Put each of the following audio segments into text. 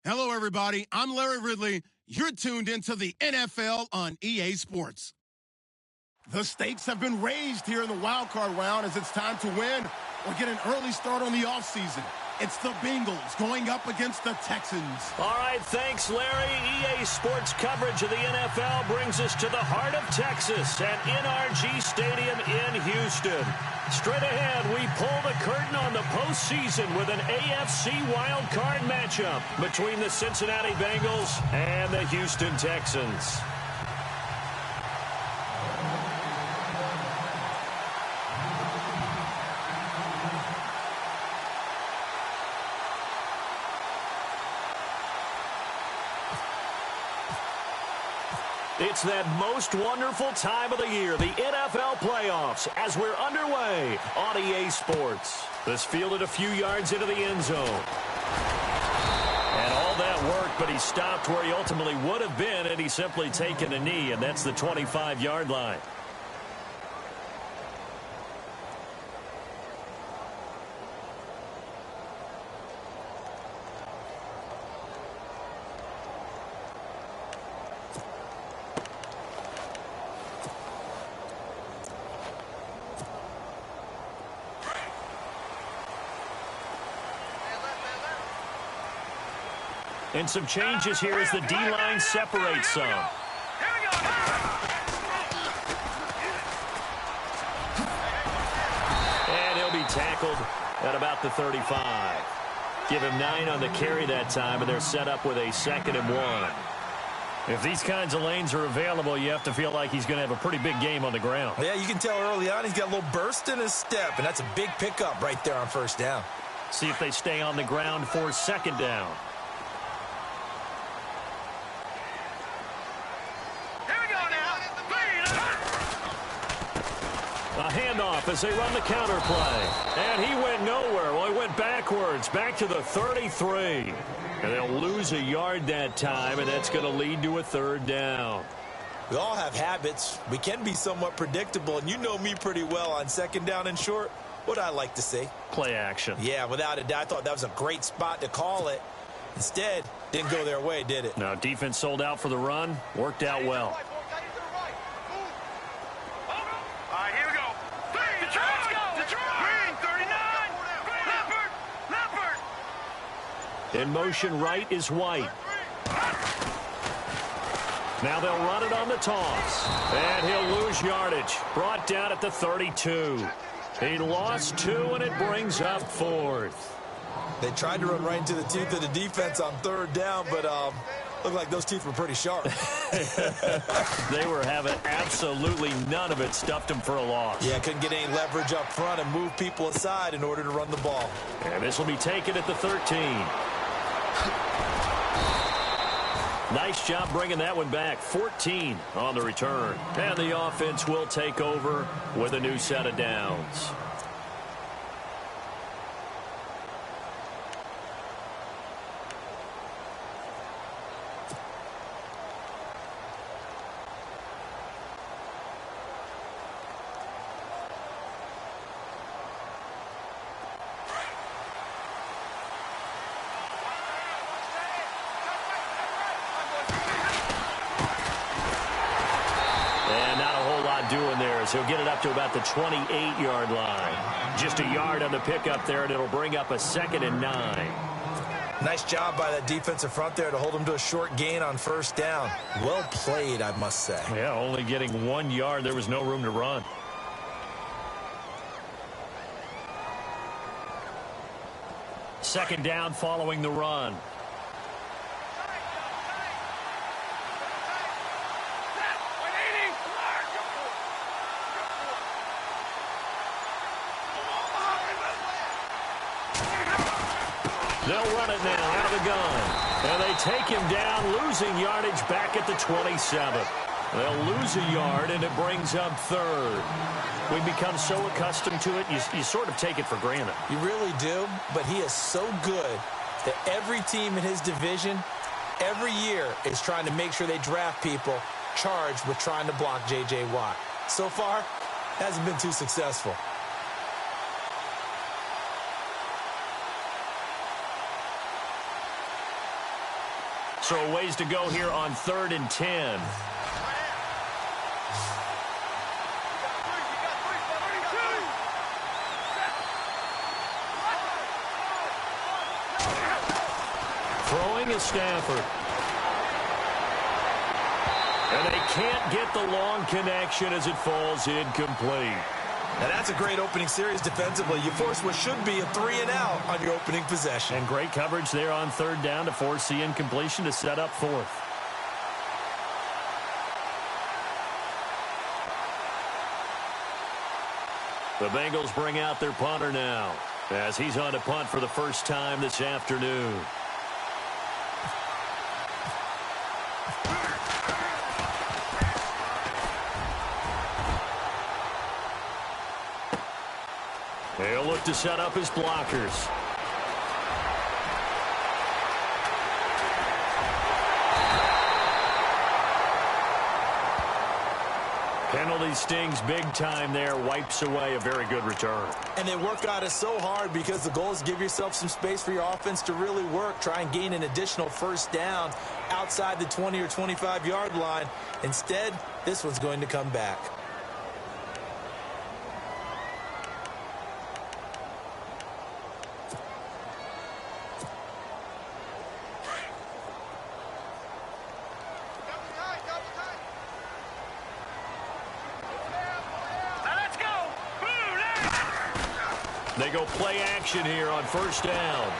Hello, everybody. I'm Larry Ridley. You're tuned into the NFL on EA Sports. The stakes have been raised here in the wild card round as it's time to win or get an early start on the offseason. It's the Bengals going up against the Texans. All right, thanks, Larry. EA Sports coverage of the NFL brings us to the heart of Texas at NRG Stadium in Houston. Straight ahead, we pull the curtain on the postseason with an AFC wildcard matchup between the Cincinnati Bengals and the Houston Texans. It's that most wonderful time of the year, the NFL playoffs, as we're underway on EA Sports. This fielded a few yards into the end zone. And all that worked, but he stopped where he ultimately would have been, and he's simply taken a knee, and that's the 25-yard line. And some changes here as the D-line separates some. And he'll be tackled at about the 35. Give him 9 on the carry that time, and they're set up with a 2nd and 1. If these kinds of lanes are available, you have to feel like he's going to have a pretty big game on the ground. Yeah, you can tell early on he's got a little burst in his step, and that's a big pickup right there on first down. See if they stay on the ground for 2nd down. A handoff as they run the counter play. And he went nowhere. Well, he went backwards, back to the 33. And they'll lose a yard that time, and that's going to lead to a 3rd down. We all have habits. We can be somewhat predictable, and you know me pretty well on 2nd down and short. What I like to say? Play action. Yeah, without a doubt. I thought that was a great spot to call it. Instead, didn't go their way, did it? No, defense sold out for the run. Worked out well. In motion right is White. Now they'll run it on the toss. And he'll lose yardage. Brought down at the 32. He lost 2, and it brings up 4th. They tried to run right into the teeth of the defense on 3rd down, but looked like those teeth were pretty sharp. They were having absolutely none of it. Stuffed him for a loss. Yeah, couldn't get any leverage up front and move people aside in order to run the ball. And this will be taken at the 13. Nice job bringing that one back. 14 on the return. And the offense will take over with a new set of downs. He'll get it up to about the 28-yard line. Just a yard on the pickup there, and it'll bring up a 2nd and 9. Nice job by that defensive front there to hold him to a short gain on 1st down. Well played, I must say. Yeah, only getting 1 yard. There was no room to run. Second down following the run. They'll run it now out of the gun. And they take him down, losing yardage back at the 27. They'll lose a yard, and it brings up 3rd. We've become so accustomed to it, you sort of take it for granted. You really do, but he is so good that every team in his division, every year, is trying to make sure they draft people charged with trying to block J.J. Watt. So far, hasn't been too successful. So a ways to go here on 3rd and 10. Throwing is Stafford. And they can't get the long connection as it falls incomplete. Now that's a great opening series defensively. You force what should be a 3-and-out on your opening possession. And great coverage there on 3rd down to force the incompletion to set up 4th. The Bengals bring out their punter now as he's on to punt for the first time this afternoon. They'll look to set up his blockers. Penalty stings big time there. Wipes away a very good return. And they work on it so hard because the goal is give yourself some space for your offense to really work. Try and gain an additional 1st down outside the 20 or 25-yard line. Instead, this one's going to come back. They go play action here on 1st down.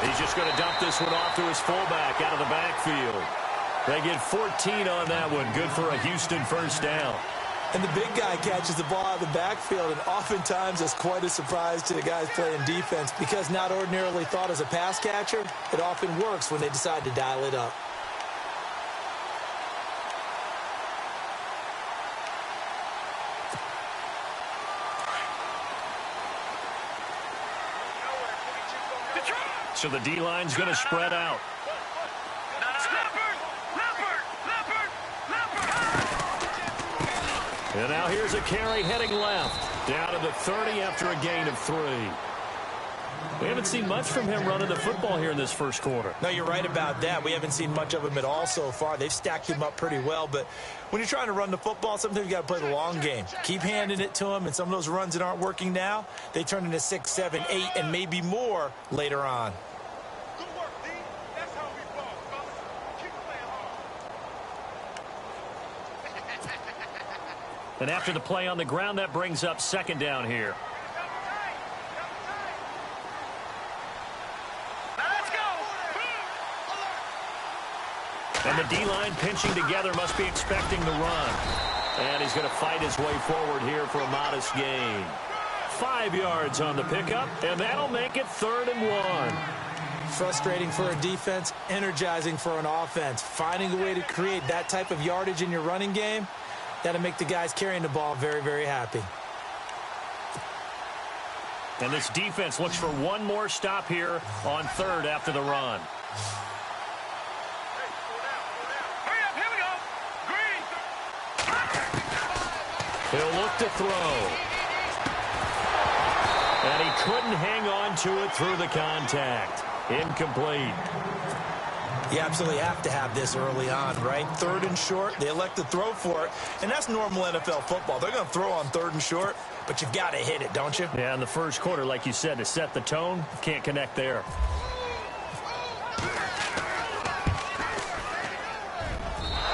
He's just going to dump this one off to his fullback out of the backfield. They get 14 on that one. Good for a Houston 1st down. And the big guy catches the ball out of the backfield, and oftentimes it's quite a surprise to the guys playing defense because not ordinarily thought as a pass catcher, it often works when they decide to dial it up. So the D-line's going to spread out. And now here's a carry heading left. Down to the 30 after a gain of 3. We haven't seen much from him running the football here in this first quarter. No, you're right about that. We haven't seen much of him at all so far. They've stacked him up pretty well. But when you're trying to run the football, sometimes you got to play the long game. Keep handing it to him, and some of those runs that aren't working now, they turn into 6, 7, 8, and maybe more later on. And after the play on the ground, that brings up 2nd down here. And the D-line pinching together must be expecting the run. And he's going to fight his way forward here for a modest gain. 5 yards on the pickup, and that'll make it 3rd and 1. Frustrating for a defense, energizing for an offense. Finding a way to create that type of yardage in your running game, that'll make the guys carrying the ball very, very happy. And this defense looks for one more stop here on 3rd after the run. He'll look to throw. And he couldn't hang on to it through the contact. Incomplete. You absolutely have to have this early on, right? 3rd and short, they elect to throw for it, and that's normal NFL football. They're going to throw on 3rd and short, but you've got to hit it, don't you? Yeah, in the first quarter, like you said, to set the tone, can't connect there.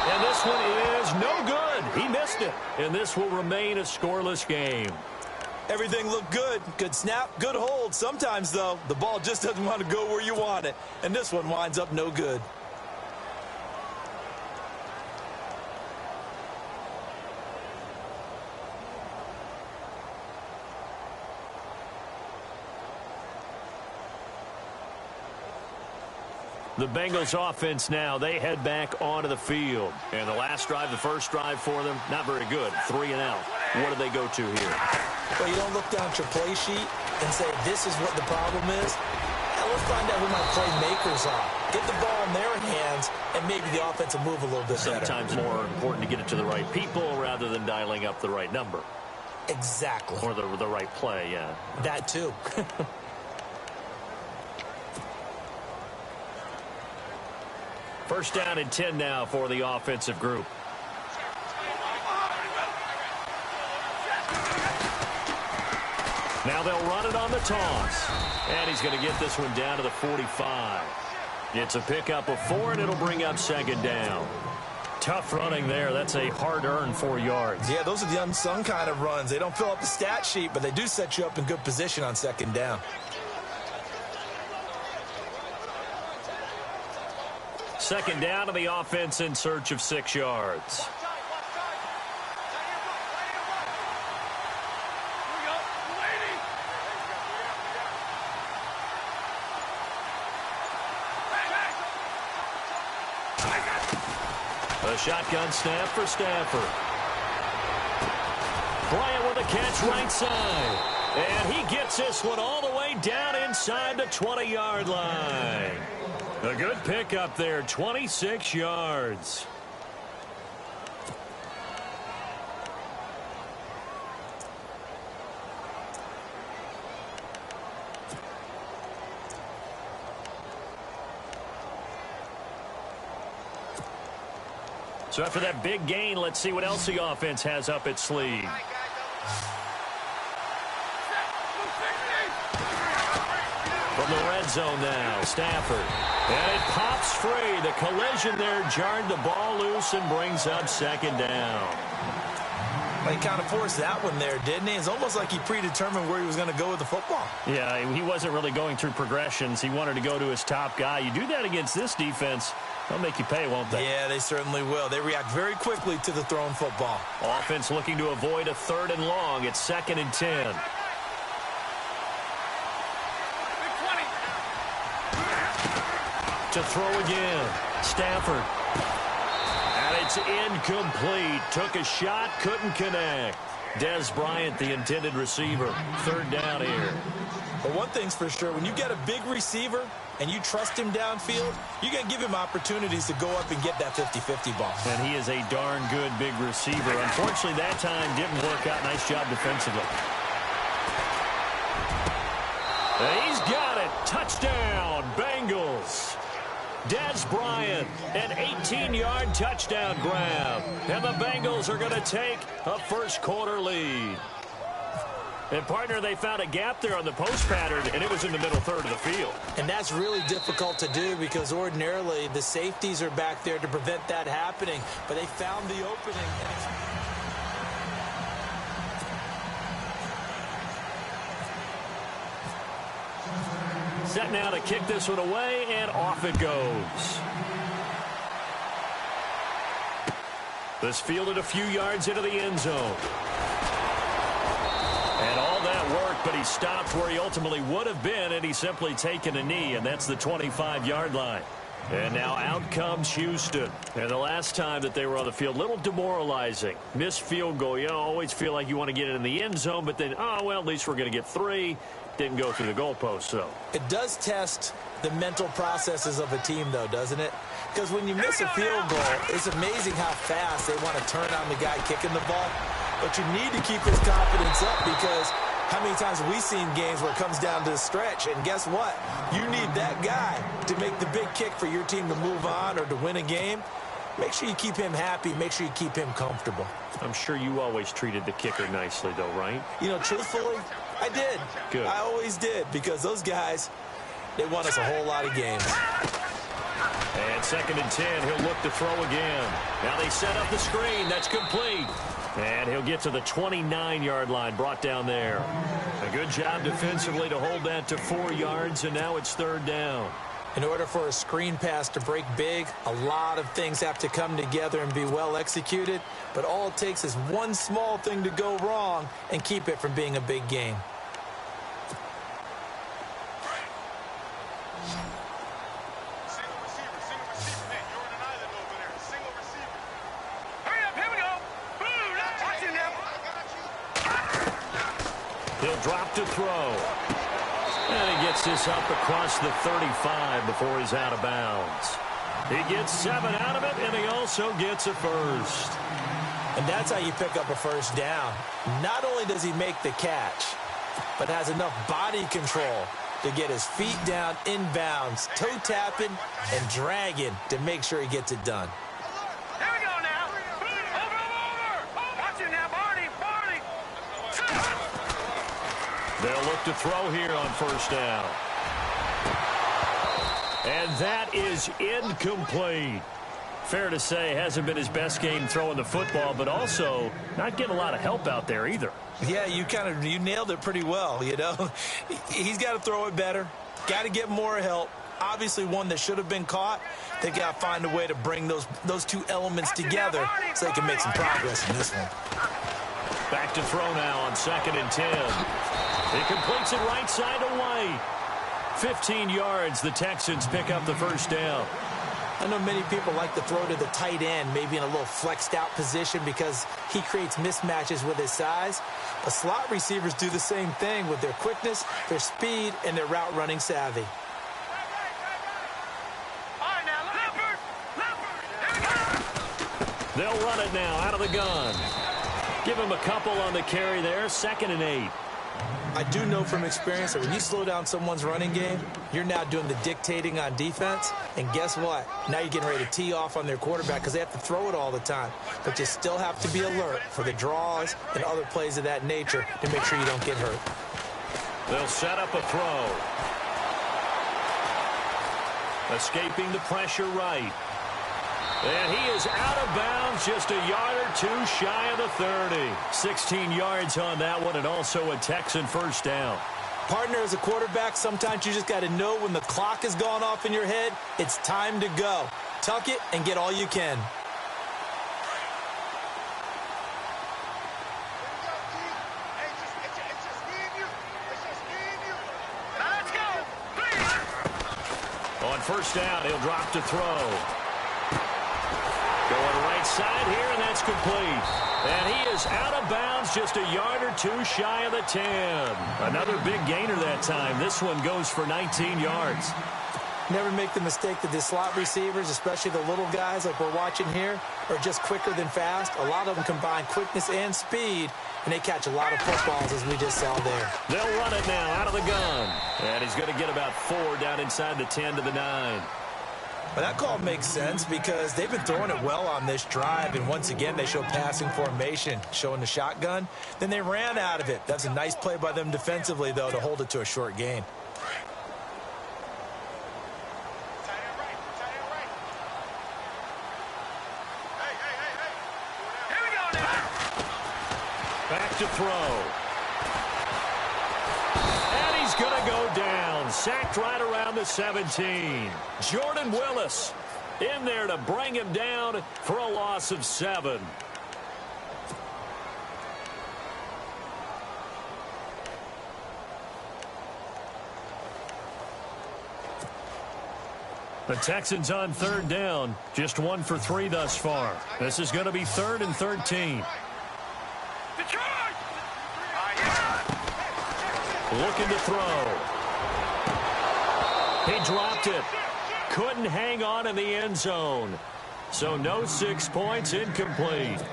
And this one is no good. He missed it, and this will remain a scoreless game. Everything looked good. Good snap, good hold. Sometimes, though, the ball just doesn't want to go where you want it. And this one winds up no good. The Bengals offense now, they head back onto the field. And the last drive, the first drive for them, not very good. 3 and out. What do they go to here? Well, you don't look down at your play sheet and say, this is what the problem is. Now, let's find out who my playmakers are. Get the ball in their hands, and maybe the offense will move a little bit better. Sometimes more important to get it to the right people rather than dialing up the right number. Exactly. Or the right play, yeah. That, too. First down and 10 now for the offensive group. Now they'll run it on the toss. And he's going to get this one down to the 45. It's a pickup of 4, and it'll bring up second down. Tough running there. That's a hard-earned 4 yards. Yeah, those are the unsung kind of runs. They don't fill up the stat sheet, but they do set you up in good position on second down. Second down to the offense in search of 6 yards. A shotgun snap for Stafford. Bryant with a catch right side. And he gets this one all the way down inside the 20-yard line. A good pickup there, 26 yards. So after that big gain, let's see what else the offense has up its sleeve. From the red zone now, Stafford. And it pops free. The collision there jarred the ball loose and brings up second down. He kind of forced that one there, didn't he? It's almost like he predetermined where he was going to go with the football. Yeah, he wasn't really going through progressions. He wanted to go to his top guy. You do that against this defense, they'll make you pay, won't they? Yeah, they certainly will. They react very quickly to the thrown football. Offense looking to avoid a 3rd and long. It's 2nd and 10. To throw again. Stafford. And it's incomplete. Took a shot, couldn't connect. Des Bryant, the intended receiver. 3rd down here. But one thing's for sure, when you get a big receiver and you trust him downfield, you're going to give him opportunities to go up and get that 50-50 ball. And he is a darn good big receiver. Unfortunately, that time didn't work out. Nice job defensively. And he's got it. Touchdown, Bengals. Des Bryant, an 18-yard touchdown grab. And the Bengals are going to take a first-quarter lead. And, partner, they found a gap there on the post pattern, and it was in the middle third of the field. And that's really difficult to do because ordinarily the safeties are back there to prevent that happening. But they found the opening. Set now to kick this one away, and off it goes. This fielded a few yards into the end zone. And all that worked, but he stopped where he ultimately would have been, and he's simply taken a knee, and that's the 25-yard line. And now out comes Houston. And the last time that they were on the field, a little demoralizing. Missed field goal. You always feel like you want to get it in the end zone, but then, oh, well, at least we're going to get 3. Didn't go through the goalpost, so. It does test the mental processes of a team, though, doesn't it? Because when you miss a field goal, it's amazing how fast they want to turn on the guy kicking the ball. But you need to keep his confidence up because how many times have we seen games where it comes down to the stretch? And guess what? You need that guy to make the big kick for your team to move on or to win a game. Make sure you keep him happy. Make sure you keep him comfortable. I'm sure you always treated the kicker nicely, though, right? You know, truthfully, I did. Good. I always did because those guys, they won us a whole lot of games. And 2nd and 10, he'll look to throw again. Now they set up the screen. That's complete. And he'll get to the 29-yard line, brought down there. A good job defensively to hold that to 4 yards, and now it's 3rd down. In order for a screen pass to break big, a lot of things have to come together and be well executed. But all it takes is one small thing to go wrong and keep it from being a big game. He'll drop to throw. And he gets this up across the 35 before he's out of bounds. He gets 7 out of it, and he also gets a first. And that's how you pick up a first down. Not only does he make the catch, but has enough body control to get his feet down inbounds, toe tapping and dragging to make sure he gets it done. Here we go now. Over. Watch it now, Barney. They'll look to throw here on first down. And that is incomplete. Fair to say, hasn't been his best game throwing the football, but also not getting a lot of help out there either. Yeah, you nailed it pretty well, you know. He's got to throw it better, got to get more help. Obviously one that should have been caught. They got to find a way to bring those two elements together so they can make some progress in this one. Back to throw now on 2nd and 10. He completes it right side to White. 15 yards, the Texans pick up the first down. I know many people like to throw to the tight end, maybe in a little flexed out position because he creates mismatches with his size. But slot receivers do the same thing with their quickness, their speed, and their route running savvy. All right, now, Leopard. They'll run it now out of the gun. Give him a couple on the carry there, 2nd and 8. I do know from experience that when you slow down someone's running game, you're now doing the dictating on defense. And guess what? Now you're getting ready to tee off on their quarterback because they have to throw it all the time. But you still have to be alert for the draws and other plays of that nature to make sure you don't get hurt. They'll set up a throw. Escaping the pressure right. And he is out of bounds, just a yard or two shy of the 30. 16 yards on that one, and also a Texan first down. Partner, as a quarterback, sometimes you just got to know when the clock has gone off in your head, it's time to go. Tuck it and get all you can. Now let's go. On first down, he'll drop to throw. Going right side here, and that's complete. And he is out of bounds, just a yard or two shy of the 10. Another big gainer that time. This one goes for 19 yards. Never make the mistake that the slot receivers, especially the little guys like we're watching here, are just quicker than fast. A lot of them combine quickness and speed, and they catch a lot of footballs, as we just saw there. They'll run it now out of the gun. And he's going to get about 4 down inside the 10 to the 9. But that call makes sense because they've been throwing it well on this drive, and once again they show passing formation, showing the shotgun. Then they ran out of it. That's a nice play by them defensively, though, to hold it to a short gain. Here we go now. Back to throw. And he's going to go down. Sacked right around the 17. Jordan Willis in there to bring him down for a loss of 7. The Texans on 3rd down. Just 1 for 3 thus far. This is going to be 3rd and 13. Detroit. Looking to throw. He dropped it. Couldn't hang on in the end zone. So no 6 points, incomplete.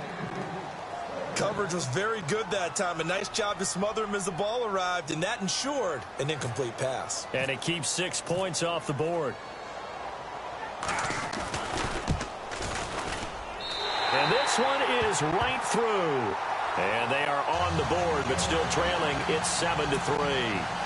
Coverage was very good that time. A nice job to smother him as the ball arrived, and that ensured an incomplete pass. And it keeps 6 points off the board. And this one is right through. And they are on the board, but still trailing. It's 7-3.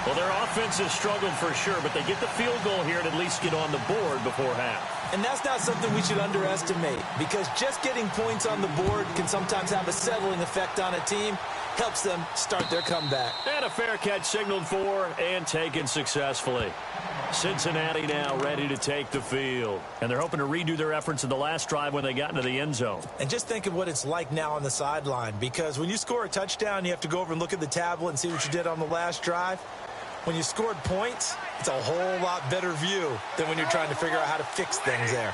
Well, their offense has struggled for sure, but they get the field goal here and at least get on the board before half. And that's not something we should underestimate, because just getting points on the board can sometimes have a settling effect on a team. Helps them start their comeback. And a fair catch signaled for and taken successfully. Cincinnati now ready to take the field. And they're hoping to redo their efforts in the last drive when they got into the end zone. And just think of what it's like now on the sideline, because when you score a touchdown, you have to go over and look at the tablet and see what you did on the last drive. When you scored points, it's a whole lot better view than when you're trying to figure out how to fix things there.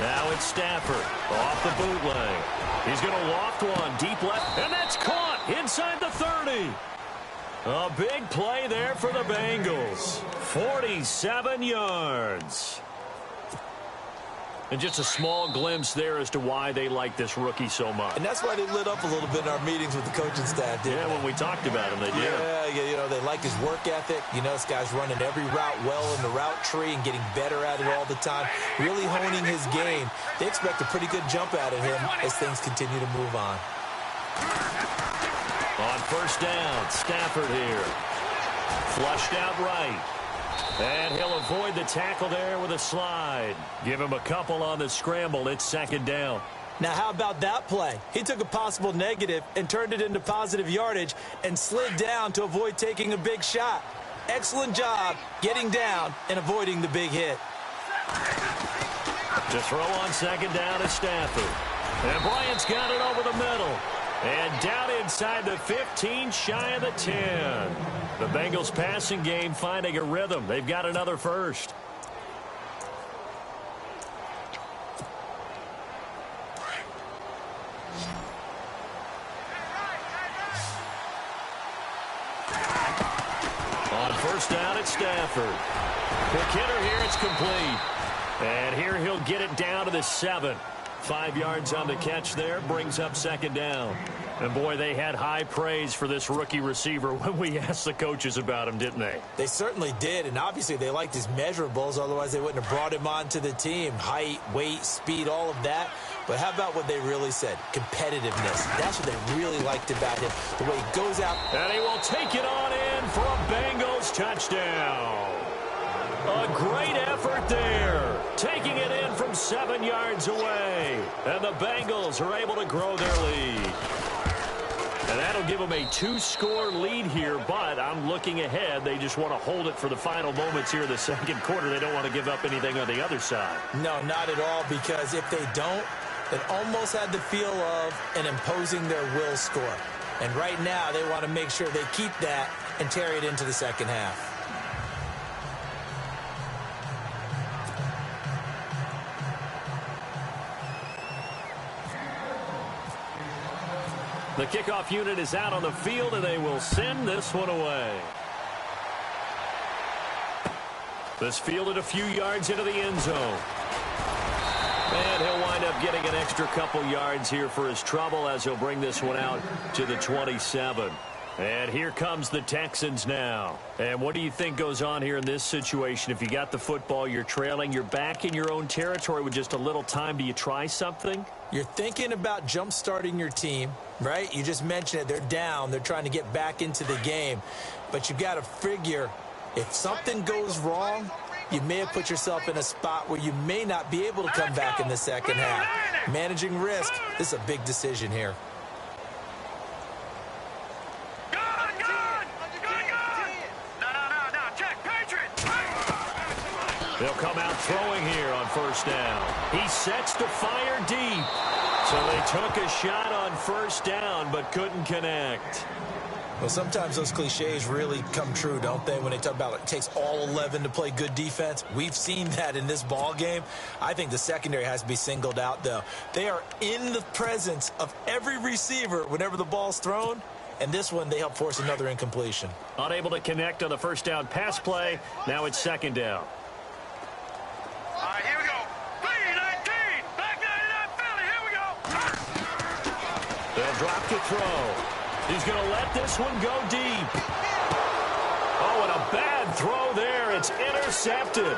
Now it's Stafford off the bootleg. He's going to loft one deep left, and that's caught inside the 30. A big play there for the Bengals. 47 yards. And just a small glimpse there as to why they like this rookie so much. And that's why they lit up a little bit in our meetings with the coaching staff, didn't they? When we talked about him, they did. Yeah, they like his work ethic. This guy's running every route well in the route tree and getting better at it all the time, really honing his game. They expect a pretty good jump out of him as things continue to move on. On first down, Stafford here. Flushed out right. And he'll avoid the tackle there with a slide. Give him a couple on the scramble. It's second down. Now, how about that play? He took a possible negative and turned it into positive yardage and slid down to avoid taking a big shot. Excellent job getting down and avoiding the big hit. To throw on second down is Stafford. And Bryant's got it over the middle. And down inside the 15, shy of the 10. The Bengals passing game finding a rhythm. They've got another first. On first down, it's Stafford. Quick hitter here, it's complete. And here he'll get it down to the 7. 5 yards on the catch there, brings up second down. And, boy, they had high praise for this rookie receiver when we asked the coaches about him, didn't they? They certainly did, and obviously they liked his measurables, otherwise they wouldn't have brought him onto the team. Height, weight, speed, all of that. But how about what they really said? Competitiveness. That's what they really liked about him, the way he goes out. And he will take it on in for a Bengals touchdown. A great effort there, taking it in from 7 yards away. And the Bengals are able to grow their lead. And that'll give them a 2-score lead here, but I'm looking ahead. They just want to hold it for the final moments here in the second quarter. They don't want to give up anything on the other side. No, not at all, because if they don't, it almost had the feel of an imposing their will score. And right now, they want to make sure they keep that and carry it into the second half. The kickoff unit is out on the field, and they will send this one away. This fielded a few yards into the end zone. And he'll wind up getting an extra couple yards here for his trouble as he'll bring this one out to the 27. And here comes the Texans now. And what do you think goes on here in this situation? If you got the football, you're trailing, you're back in your own territory with just a little time. Do you try something? You're thinking about jump-starting your team, right? You just mentioned it. They're down. They're trying to get back into the game. But you got to figure, if something goes wrong, you may have put yourself in a spot where you may not be able to come back in the second half. Managing risk, this is a big decision here. They'll come out throwing here on first down. He sets to fire deep. So they took a shot on first down but couldn't connect. Well, sometimes those cliches really come true, don't they, when they talk about it takes all 11 to play good defense. We've seen that in this ball game. I think the secondary has to be singled out, though. They are in the presence of every receiver whenever the ball's thrown. And this one, they help force another incompletion. Unable to connect on the first down pass play. Now it's second down. All right, here we go. 3-19. Back 99 Philly. Here we go. They'll drop to throw. He's going to let this one go deep. Oh, and a bad throw there. It's intercepted.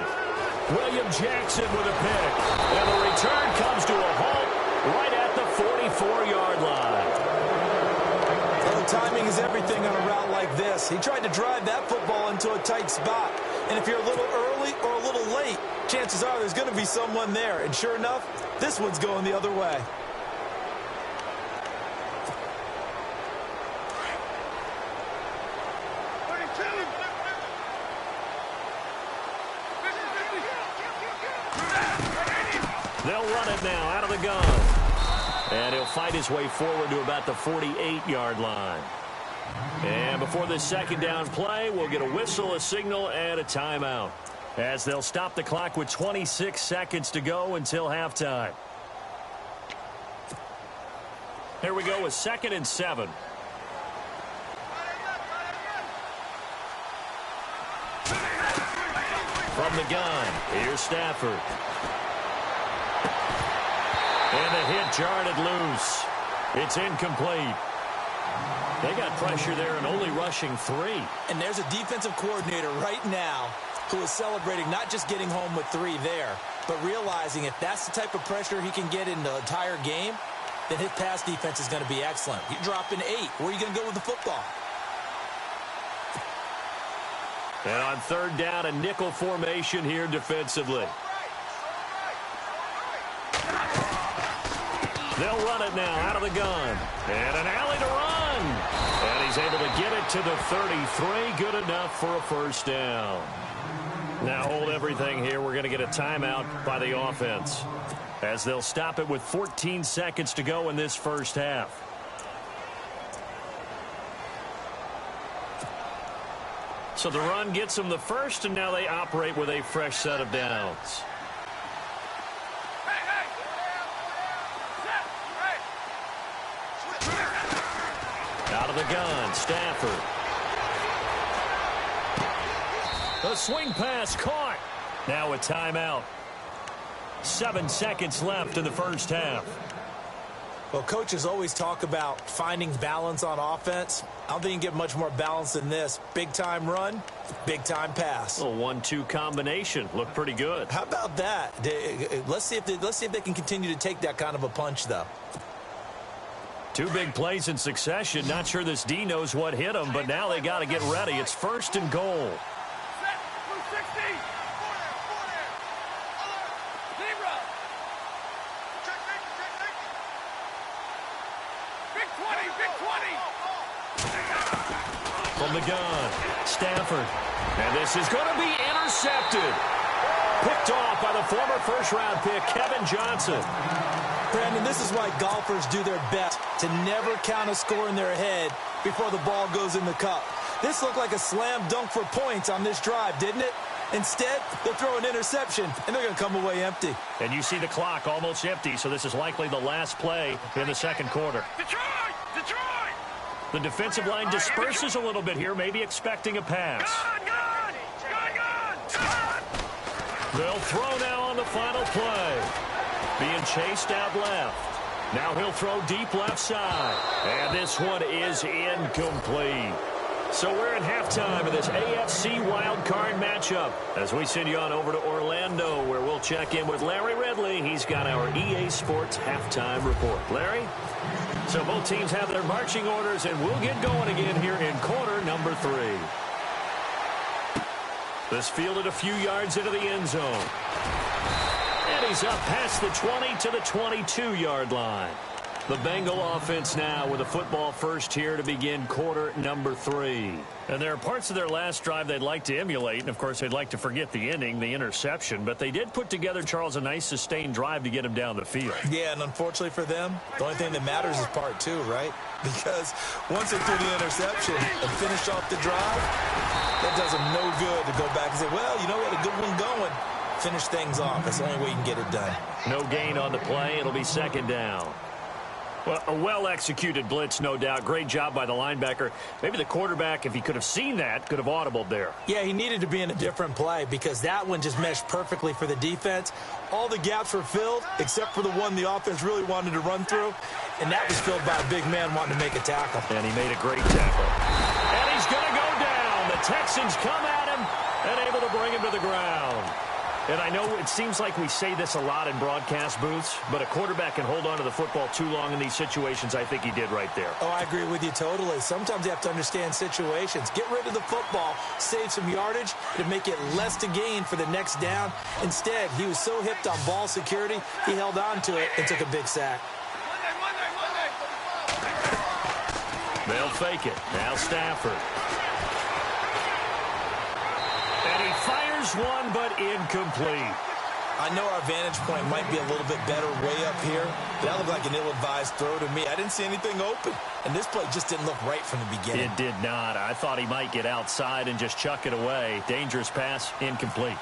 William Jackson with a pick. And the return comes to a halt right at the 44-yard line. Well, timing is everything on a route like this. He tried to drive that football into a tight spot. And if you're a little early or a little late, chances are there's going to be someone there. And sure enough, this one's going the other way. They'll run it now out of the gun. And he'll fight his way forward to about the 48-yard line. And before this second down play, we'll get a whistle, a signal, and a timeout, as they'll stop the clock with 26 seconds to go until halftime. Here we go with 2nd and 7. From the gun, here's Stafford. And the hit jarred it loose. It's incomplete. They got pressure there and only rushing 3. And there's a defensive coordinator right now who is celebrating not just getting home with 3 there, but realizing if that's the type of pressure he can get in the entire game, then his pass defense is going to be excellent. You're dropping 8. Where are you going to go with the football? And on third down, a nickel formation here defensively. They'll run it now out of the gun. And an alley to run. And he's able to get it to the 33. Good enough for a first down. Now hold everything here. We're going to get a timeout by the offense, as they'll stop it with 14 seconds to go in this first half. So the run gets them the first, and now they operate with a fresh set of downs. Out of the gun, Stafford. The swing pass caught. Now a timeout. 7 seconds left in the first half. Well, coaches always talk about finding balance on offense. I don't think you can get much more balance than this. Big-time run, big-time pass. A 1-2 combination. Looked pretty good. How about that? Let's see if they can continue to take that kind of a punch, though. 2 big plays in succession. Not sure this D knows what hit him, but now they got to get ready. It's first and goal. From the gun, Stafford. And this is going to be intercepted. Picked off by the former first-round pick, Kevin Johnson. Brandon, this is why golfers do their best to never count a score in their head before the ball goes in the cup. This looked like a slam dunk for points on this drive, didn't it? Instead, they'll throw an interception, and they're going to come away empty. And you see the clock almost empty, so this is likely the last play in the second quarter. Detroit! Detroit! The defensive line disperses a little bit here, maybe expecting a pass. Gun! They'll throw now on the final play. Being chased out left. Now he'll throw deep left side. And this one is incomplete. So we're at halftime of this AFC wildcard matchup as we send you on over to Orlando, where we'll check in with Larry Ridley. He's got our EA Sports halftime report. Larry? So both teams have their marching orders, and we'll get going again here in quarter number 3. This fielded a few yards into the end zone. And he's up past the 20 to the 22-yard line. The Bengal offense now with a football first here to begin quarter number 3. And there are parts of their last drive they'd like to emulate. And, of course, they'd like to forget the inning, the interception. But they did put together, Charles, a nice sustained drive to get him down the field. Yeah, and unfortunately for them, the only thing that matters is part 2, right? Because once they threw the interception and finished off the drive, that does them no good to go back and say, well, you know what, a good one going. Finish things off. That's the only way you can get it done. No gain on the play. It'll be second down. Well, a well-executed blitz, no doubt. Great job by the linebacker. Maybe the quarterback, if he could have seen that, could have audibled there. Yeah, he needed to be in a different play because that one just meshed perfectly for the defense. All the gaps were filled except for the one the offense really wanted to run through, and that was filled by a big man wanting to make a tackle. And he made a great tackle. And he's going to go down. The Texans come at him and able to bring him to the ground. And I know it seems like we say this a lot in broadcast booths, but a quarterback can hold on to the football too long in these situations. I think he did right there. Oh, I agree with you totally. Sometimes you have to understand situations. Get rid of the football, save some yardage to make it less to gain for the next down. Instead, he was so hipped on ball security, he held on to it and took a big sack. They'll fake it. Now Stafford. And he fires one, but incomplete. I know our vantage point might be a little bit better way up here, but that looked like an ill-advised throw to me. I didn't see anything open, and this play just didn't look right from the beginning. It did not. I thought he might get outside and just chuck it away. Dangerous pass, incomplete.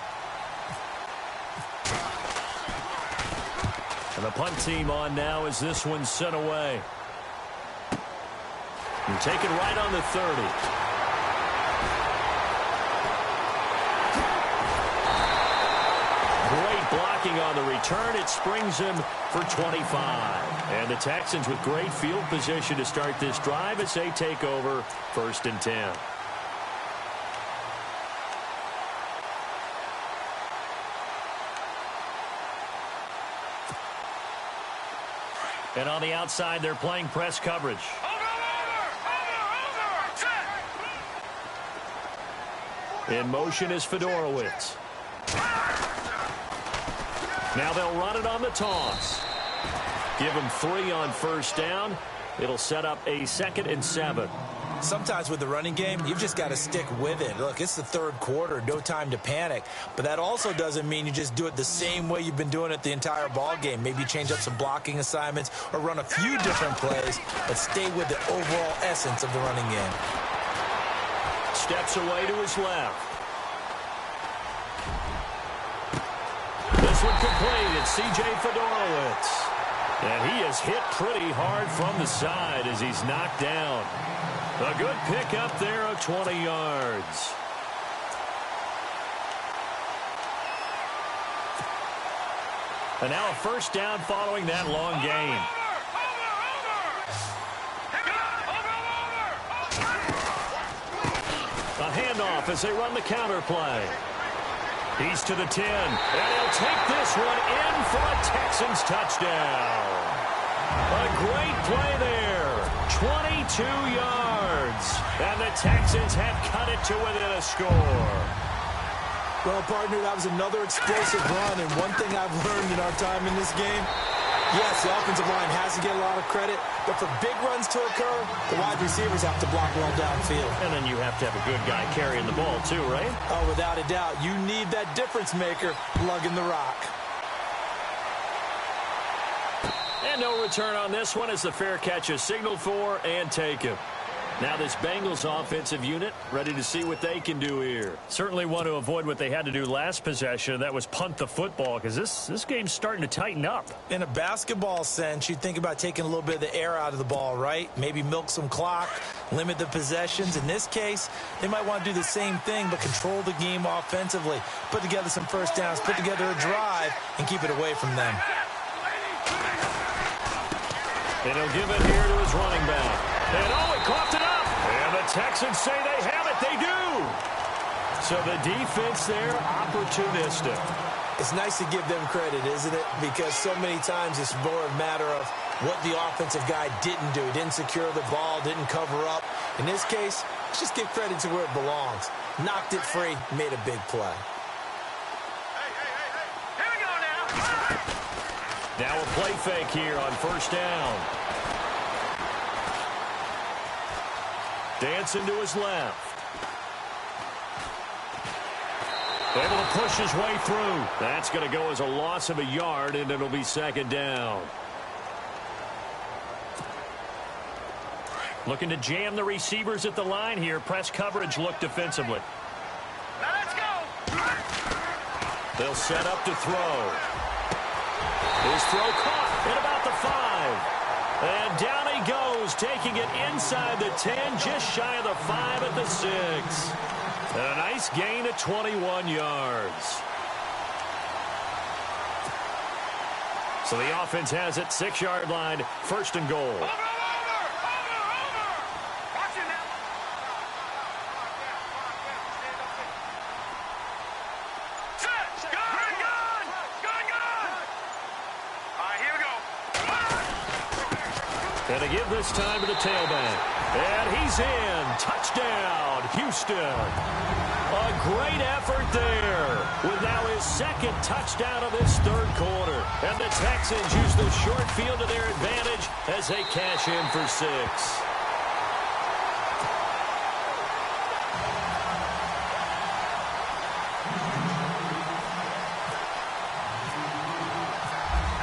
And the punt team on now as this one's sent away. And taken right on the 30. Great blocking on the return. It springs him for 25. And the Texans with great field position to start this drive as they take over 1st and 10. And on the outside, they're playing press coverage. In motion is Fedorowicz. Now they'll run it on the toss. Give him 3 on 1st down. It'll set up a 2nd and 7. Sometimes with the running game, you've just got to stick with it. Look, it's the 3rd quarter, no time to panic. But that also doesn't mean you just do it the same way you've been doing it the entire ball game. Maybe change up some blocking assignments or run a few different plays, but stay with the overall essence of the running game. Steps away to his left. This one complete. It's C.J. Fedorowicz. And he is hit pretty hard from the side as he's knocked down. A good pick up there of 20 yards. And now a 1st down following that long gain. A handoff as they run the counter play. He's to the 10, and he'll take this one in for a Texans touchdown. A great play there, 22 yards, and the Texans have cut it to within a score. Well, partner, that was another explosive run, and one thing I've learned in our time in this game, yes, the offensive line has to get a lot of credit, but for big runs to occur, the wide receivers have to block well downfield. And then you have to have a good guy carrying the ball too, right? Oh, without a doubt. You need that difference maker lugging the rock. And no return on this one as the fair catch is signaled for and taken. Now this Bengals offensive unit ready to see what they can do here. Certainly want to avoid what they had to do last possession. That was punt the football because this game's starting to tighten up. In a basketball sense, you think about taking a little bit of the air out of the ball, right? Maybe milk some clock, limit the possessions. In this case, they might want to do the same thing but control the game offensively. Put together some 1st downs, put together a drive, and keep it away from them. And he'll give it here to his running back. And he coughed it up. And the Texans say they have it. They do. So the defense there, opportunistic. It's nice to give them credit, isn't it? Because so many times it's more a matter of what the offensive guy didn't do. Didn't secure the ball, didn't cover up. In this case, let's just give credit to where it belongs. Knocked it free, made a big play. Here we go now. Now a play fake here on 1st down. Dancing to his left. Able to push his way through. That's going to go as a loss of a yard, and it'll be 2nd down. Looking to jam the receivers at the line here. Press coverage look defensively. Now let's go. They'll set up to throw. His throw caught at about the 5. And down he goes, taking it inside the 10, just shy of the 5 at the 6. And a nice gain of 21 yards. So the offense has it, 6-yard line, 1st and goal. Over. Watch it now. Set. Gun. All right, here we go. And to give this time to the tailback. And he's in. Touchdown, Houston. A great effort there with now his 2nd touchdown of this 3rd quarter. And the Texans use the short field to their advantage as they cash in for 6.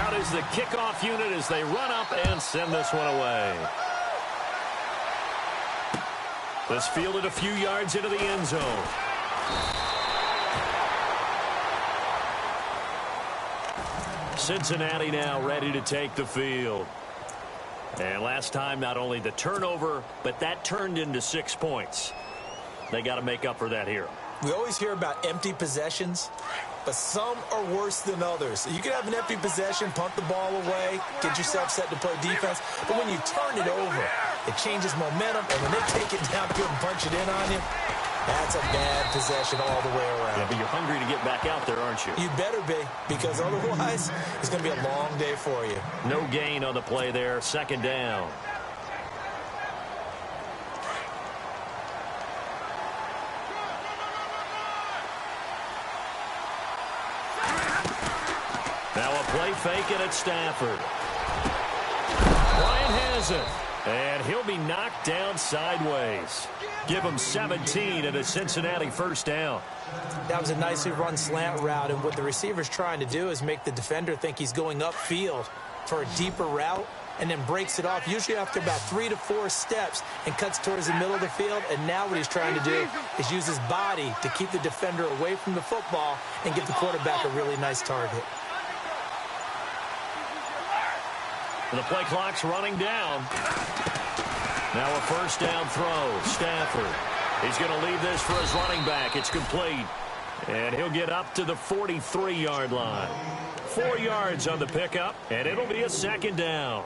Out is the kickoff unit as they run up and send this one away. This fielded a few yards into the end zone. Cincinnati now ready to take the field. And last time, not only the turnover, but that turned into 6 points. They got to make up for that here. We always hear about empty possessions. but some are worse than others. So you can have an empty possession, punt the ball away, get yourself set to play defense, but when you turn it over, it changes momentum, and when they take it downfield and punch it in on you, that's a bad possession all the way around. Yeah, but you're hungry to get back out there, aren't you? You better be, because otherwise it's going to be a long day for you. No gain on the play there. Second down. Now a play fake it at Stafford. Bryant has it. And he'll be knocked down sideways. Give him 17 at a Cincinnati first down. That was a nicely run slant route, and what the receiver's trying to do is make the defender think he's going upfield for a deeper route and then breaks it off, usually after about 3 to 4 steps, and cuts towards the middle of the field. And now what he's trying to do is use his body to keep the defender away from the football and give the quarterback a really nice target. And the play clock's running down. Now a first down throw. Stafford. He's going to leave this for his running back. It's complete. And he'll get up to the 43-yard line. 4 yards on the pickup, and it'll be a second down.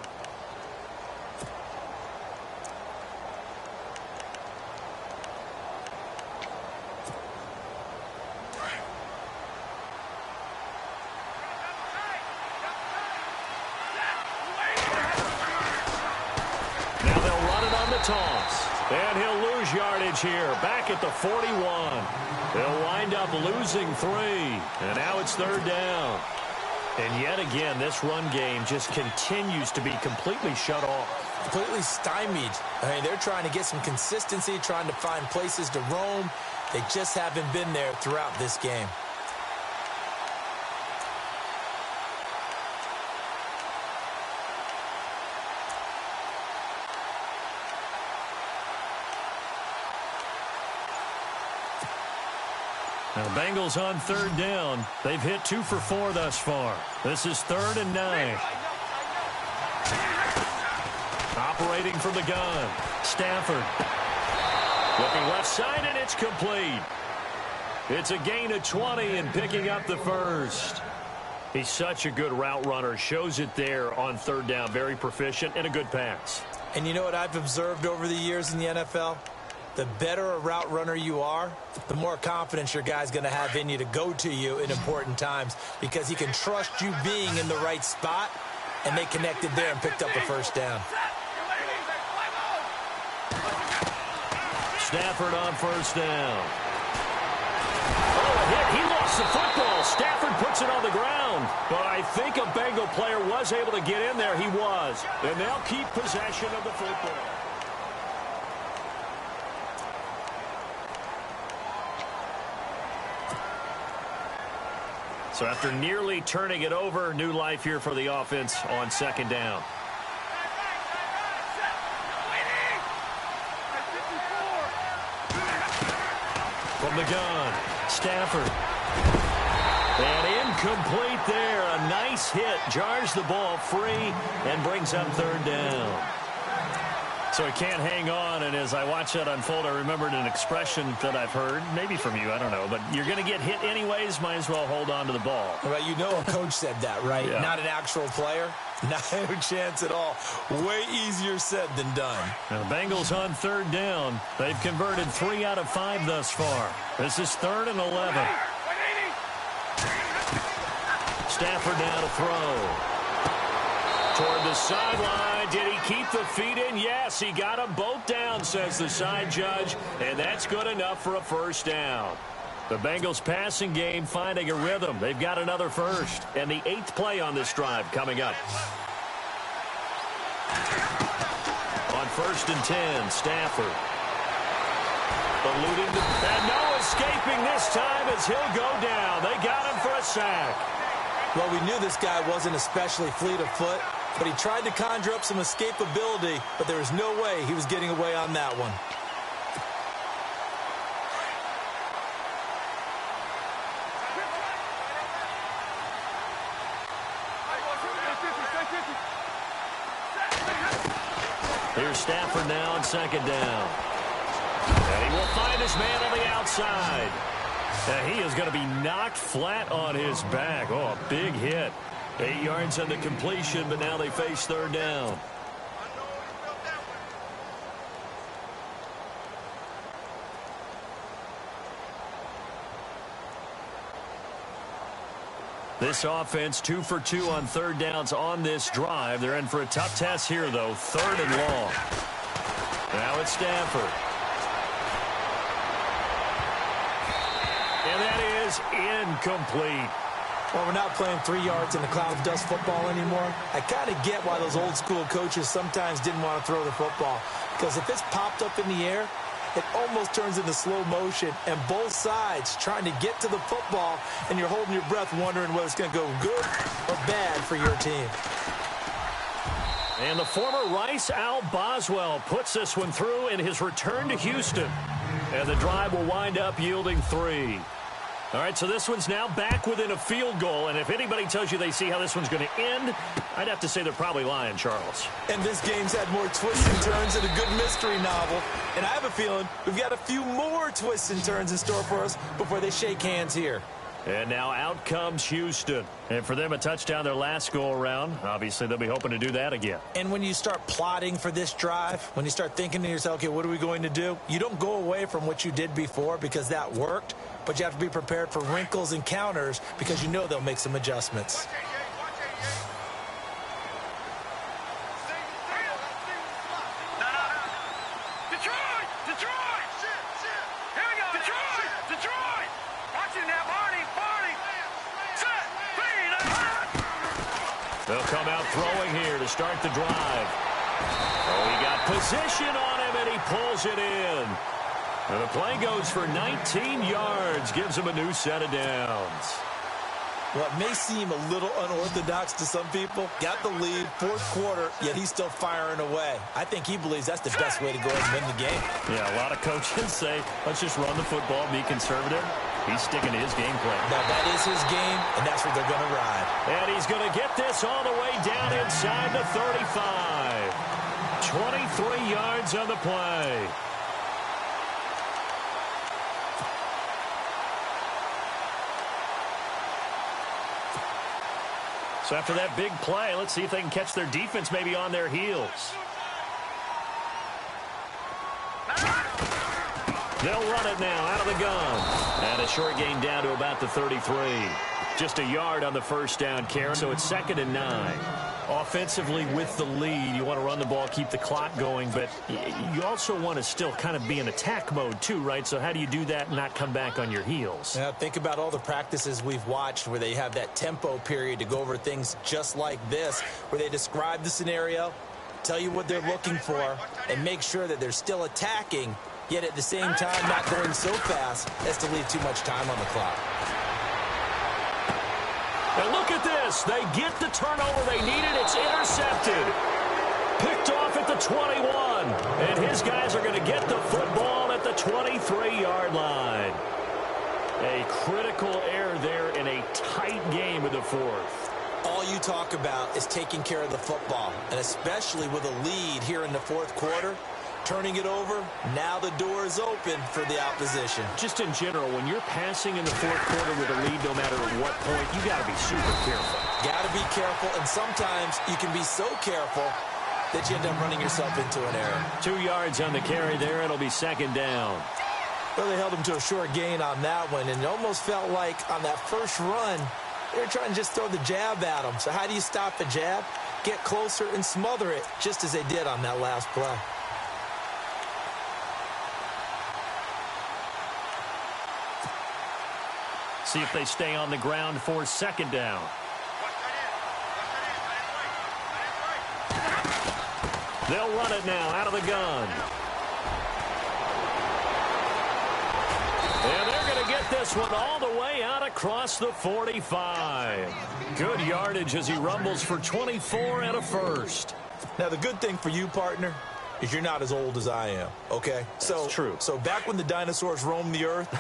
Toss. And he'll lose yardage here. Back at the 41. They'll wind up losing 3. And now it's third down. And yet again, this run game just continues to be completely shut off. Completely stymied. I mean, they're trying to get some consistency, trying to find places to roam. They just haven't been there throughout this game. Now, the Bengals on third down. They've hit 2 for 4 thus far. This is 3rd and 9. Operating from the gun. Stafford. Looking left side, and it's complete. It's a gain of 20 and picking up the first. He's such a good route runner. Shows it there on third down. Very proficient and a good pass. And you know what I've observed over the years in the NFL? The better a route runner you are, the more confidence your guy's going to have in you to go to you in important times, because he can trust you being in the right spot, and they connected there and picked up a first down. Stafford on first down. Oh, a hit. He lost the football. Stafford puts it on the ground. But I think a Bengal player was able to get in there. He was. And they'll keep possession of the football. So after nearly turning it over, new life here for the offense on second down. From the gun, Stafford. And incomplete there. A nice hit. Jars the ball free and brings up third down. So he can't hang on, and as I watch that unfold, I remembered an expression that I've heard, maybe from you, I don't know, but you're going to get hit anyways, might as well hold on to the ball. Well, you know a coach said that, right? Yeah. Not an actual player. No chance at all. Way easier said than done. Now the Bengals on third down. They've converted 3 out of 5 thus far. This is 3rd and 11. Stafford now to throw. Toward the sideline. Did he keep the feet in? Yes, he got them both down, says the side judge, and that's good enough for a first down. The Bengals passing game finding a rhythm. They've got another first, and the 8th play on this drive coming up. On 1st and 10, Stafford. Eluding the... And no escaping this time as he'll go down. They got him for a sack. Well, we knew this guy wasn't especially fleet of foot, but he tried to conjure up some escapability, but there was no way he was getting away on that one. Here's Stafford now on second down. And he will find his man on the outside. He is going to be knocked flat on his back. Oh, a big hit. 8 yards on the completion, but now they face third down. This offense 2 for 2 on third downs on this drive. They're in for a tough test here, though. 3rd and long. Now it's Stanford. And that is incomplete. Well, we're not playing 3 yards in the cloud of dust football anymore. I kind of get why those old school coaches sometimes didn't want to throw the football. Because if it's popped up in the air, it almost turns into slow motion, and both sides trying to get to the football, and you're holding your breath wondering whether it's going to go good or bad for your team. And the former Rice Al Boswell puts this one through in his return to Houston. And the drive will wind up yielding 3. All right, so this one's now back within a field goal, and if anybody tells you they see how this one's going to end, I'd have to say they're probably lying, Charles. And this game's had more twists and turns than a good mystery novel. And I have a feeling we've got a few more twists and turns in store for us before they shake hands here. And now out comes Houston. And for them, a touchdown their last go-around. Obviously, they'll be hoping to do that again. And when you start plotting for this drive, when you start thinking to yourself, okay, what are we going to do? You don't go away from what you did before because that worked, but you have to be prepared for wrinkles and counters because you know they'll make some adjustments. They'll come out throwing here to start the drive. Oh, he got position on him, and he pulls it in. And the play goes for 19 yards, gives him a new set of downs. Well, it may seem a little unorthodox to some people. Got the lead, 4th quarter, yet he's still firing away. I think he believes that's the best way to go and win the game. Yeah, a lot of coaches say, let's just run the football, be conservative. He's sticking to his game plan. Now, that is his game, and that's what they're going to ride. And he's going to get this all the way down inside the 35. 23 yards on the play. So after that big play, let's see if they can catch their defense maybe on their heels. They'll run it now out of the gun. And a short gain down to about the 33. Just a yard on the first down carry. So it's 2nd and 9. Offensively with the lead, you want to run the ball, keep the clock going, but you also want to still kind of be in attack mode too, right? So how do you do that and not come back on your heels? Now, think about all the practices we've watched where they have that tempo period to go over things just like this, where they describe the scenario, tell you what they're looking for, and make sure that they're still attacking, yet at the same time not going so fast as to leave too much time on the clock. And look at this. They get the turnover they needed. It's intercepted. Picked off at the 21. And his guys are going to get the football at the 23-yard line. A critical error there in a tight game in the 4th. All you talk about is taking care of the football, and especially with a lead here in the 4th quarter. Turning it over, now the door is open for the opposition. Just in general, when you're passing in the 4th quarter with a lead, no matter at what point, you got to be super careful. Got to be careful, and sometimes you can be so careful that you end up running yourself into an error. 2 yards on the carry there. It'll be 2nd down. Well, they held him to a short gain on that one, and it almost felt like on that first run, they were trying to just throw the jab at him. So how do you stop the jab? Get closer and smother it, just as they did on that last play. See if they stay on the ground for 2nd down. They'll run it now out of the gun. And they're going to get this one all the way out across the 45. Good yardage as he rumbles for 24 and a first. Now, the good thing for you, partner, is you're not as old as I am, okay? That's true. So back when the dinosaurs roamed the earth,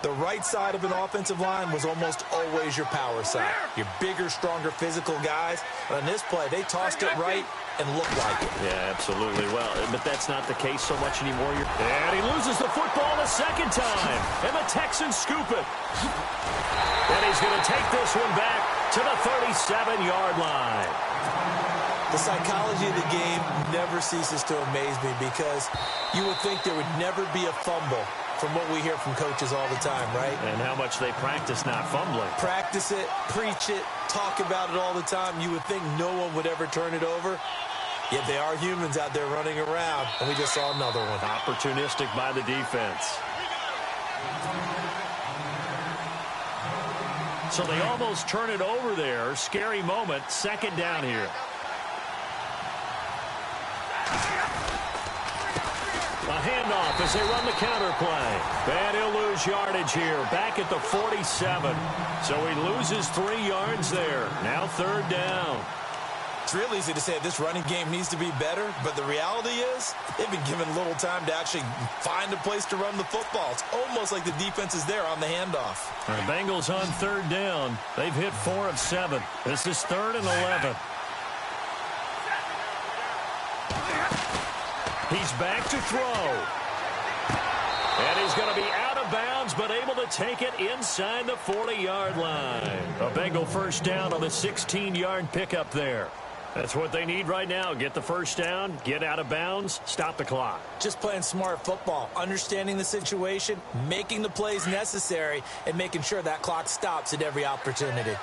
the right side of an offensive line was almost always your power side. Your bigger, stronger, physical guys. But on this play, they tossed it right and looked like it. Yeah, absolutely. Well, but that's not the case so much anymore. And he loses the football a second time. And the Texans scoop it. And he's going to take this one back to the 37-yard line. The psychology of the game never ceases to amaze me because you would think there would never be a fumble from what we hear from coaches all the time, right? And how much they practice not fumbling. Practice it, preach it, talk about it all the time. You would think no one would ever turn it over. Yet they are humans out there running around, and we just saw another one. Opportunistic by the defense. So they almost turn it over there. Scary moment. Second down here. A handoff as they run the counter play. And he'll lose yardage here. Back at the 47. So he loses 3 yards there. Now third down. It's real easy to say this running game needs to be better, but the reality is they've been given little time to actually find a place to run the football. It's almost like the defense is there on the handoff. The Bengals on third down. They've hit 4 of 7. This is 3rd and 11. He's back to throw. And he's going to be out of bounds, but able to take it inside the 40-yard line. A Bengal first down on the 16-yard pickup there. That's what they need right now. Get the first down, get out of bounds, stop the clock. Just playing smart football, understanding the situation, making the plays necessary, and making sure that clock stops at every opportunity.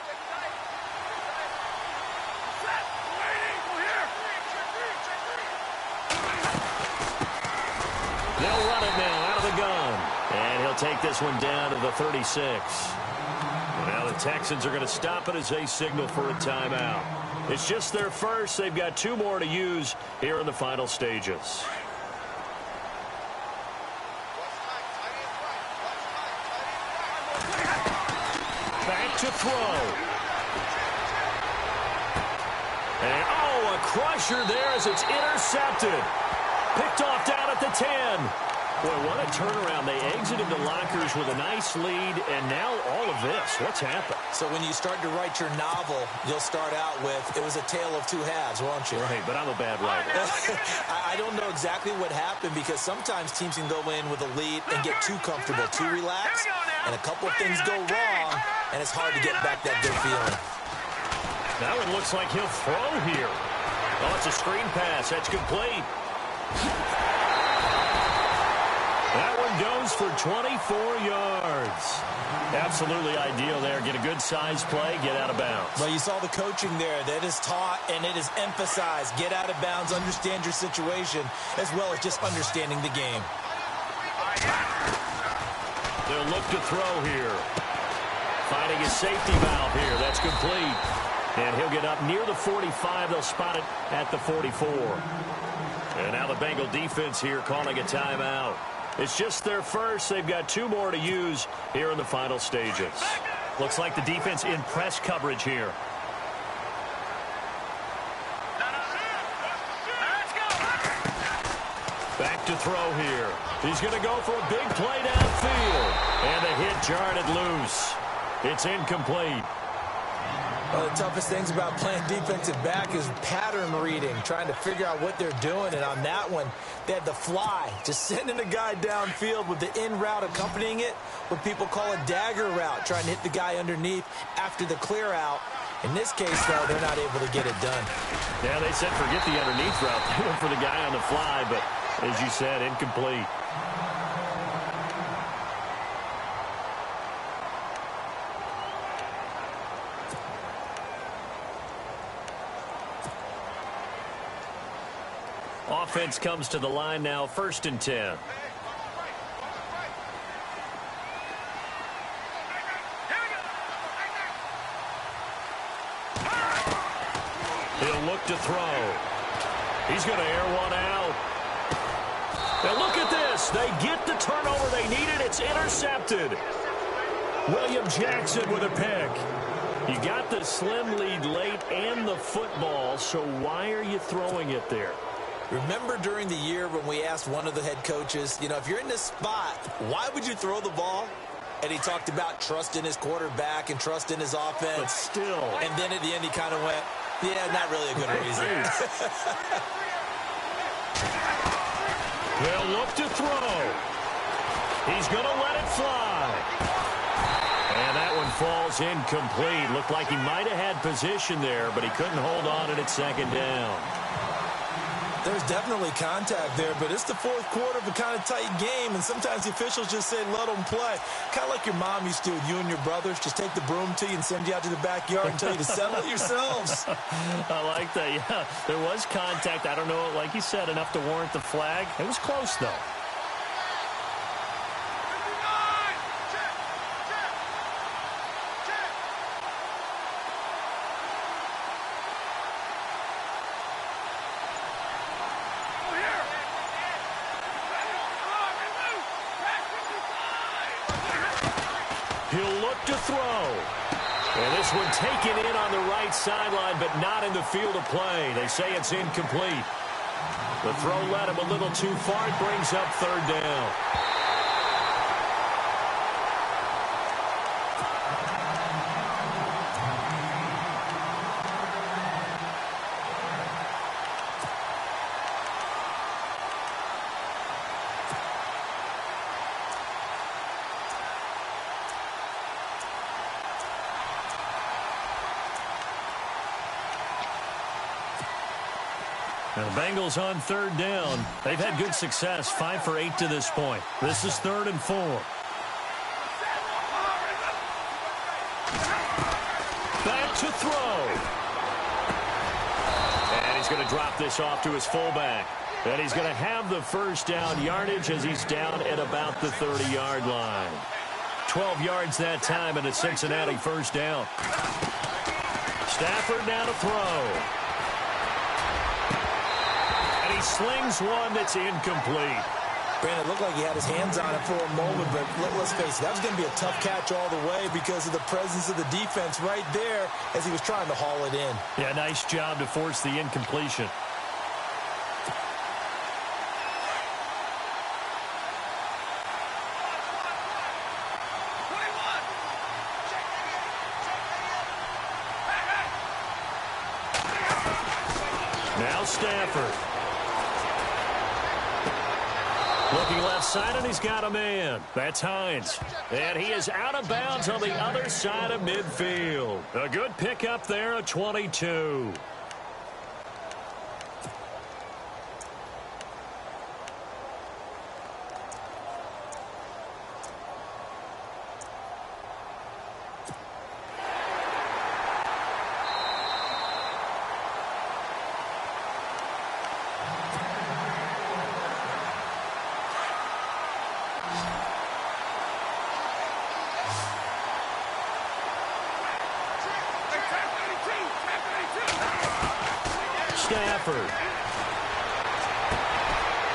They'll run it now out of the gun. And he'll take this one down to the 36. Now the Texans are going to stop it as they signal for a timeout. It's just their first. They've got 2 more to use here in the final stages. Back to throw. And, oh, a crusher there as it's intercepted. Picked off down at the 10. Boy, what a turnaround. They exited the lockers with a nice lead, and now all of this. What's happened? So when you start to write your novel, you'll start out with, it was a tale of 2 halves, won't you? Right, but I'm a bad writer. I don't know exactly what happened because sometimes teams can go in with a lead and get too comfortable, too relaxed, and a couple of things go wrong, and it's hard to get back that good feeling. That one looks like he'll throw here. Oh, it's a screen pass. That's complete. That one goes for 24 yards. Absolutely ideal there. Get a good size play, get out of bounds. Well, you saw the coaching there. That is taught and it is emphasized. Get out of bounds, understand your situation, as well as just understanding the game. They'll look to throw here. Finding his safety valve here. That's complete. And he'll get up near the 45. They'll spot it at the 44. And now the Bengal defense here calling a timeout. It's just their first. They've got 2 more to use here in the final stages. Looks like the defense in press coverage here. Back to throw here. He's going to go for a big play downfield. And the hit jarred it loose. It's incomplete. One of the toughest things about playing defensive back is pattern reading, trying to figure out what they're doing. And on that one, they had the fly, just sending a guy downfield with the in route accompanying it, what people call a dagger route, trying to hit the guy underneath after the clear out. In this case, though, they're not able to get it done. Yeah, they said forget the underneath route. They went for the guy on the fly, but as you said, incomplete. Offense comes to the line now, 1st and 10. He'll look to throw. He's going to air one out. Now look at this. They get the turnover they needed. It's intercepted. William Jackson with a pick. You got the slim lead late and the football, so why are you throwing it there? Remember during the year when we asked one of the head coaches, you know, if you're in this spot, why would you throw the ball? And he talked about trust in his quarterback and trust in his offense. But still. And then at the end he kind of went, yeah, not really a good reason. They'll look to throw. He's going to let it fly. And that one falls incomplete. Looked like he might have had position there, but he couldn't hold on at second down. There's definitely contact there, but it's the fourth quarter of a kind of tight game, and sometimes the officials just say, let them play. Kind of like your mom used to with you and your brothers. Just take the broom to you and send you out to the backyard and tell you to settle it yourselves. I like that, yeah. There was contact. I don't know, like you said, enough to warrant the flag. It was close, though. He'll look to throw. And this one taken in on the right sideline, but not in the field of play. They say it's incomplete. The throw led him a little too far. It brings up third down. Now the Bengals on third down. They've had good success, 5 for 8 to this point. This is 3rd and 4. Back to throw. And he's going to drop this off to his fullback. And he's going to have the first down yardage as he's down at about the 30-yard line. 12 yards that time and a Cincinnati first down. Stafford now to throw. He slings one that's incomplete. Brandon, it looked like he had his hands on it for a moment, but let's face it, that was going to be a tough catch all the way because of the presence of the defense right there as he was trying to haul it in. Yeah, nice job to force the incompletion. Now Stafford. Looking left side, and he's got a man. That's Hines. And he is out of bounds on the other side of midfield. A good pickup there, a 22. Stafford.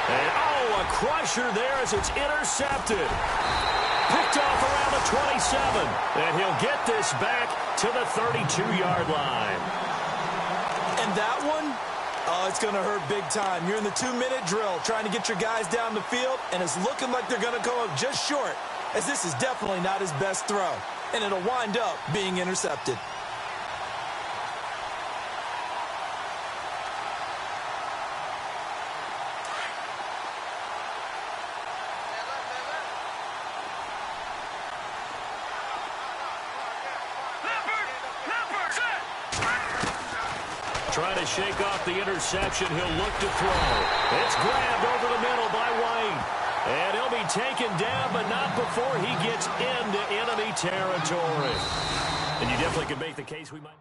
And, oh, a crusher there as it's intercepted. Picked off around the 27. And he'll get this back to the 32-yard line. And that one, oh, it's going to hurt big time. You're in the 2-minute drill trying to get your guys down the field, and it's looking like they're going to go up just short, as this is definitely not his best throw. And it'll wind up being intercepted. Trying to shake off the interception. He'll look to throw. It's grabbed over the middle by White. And he'll be taken down, but not before he gets into enemy territory. And you definitely can make the case we might...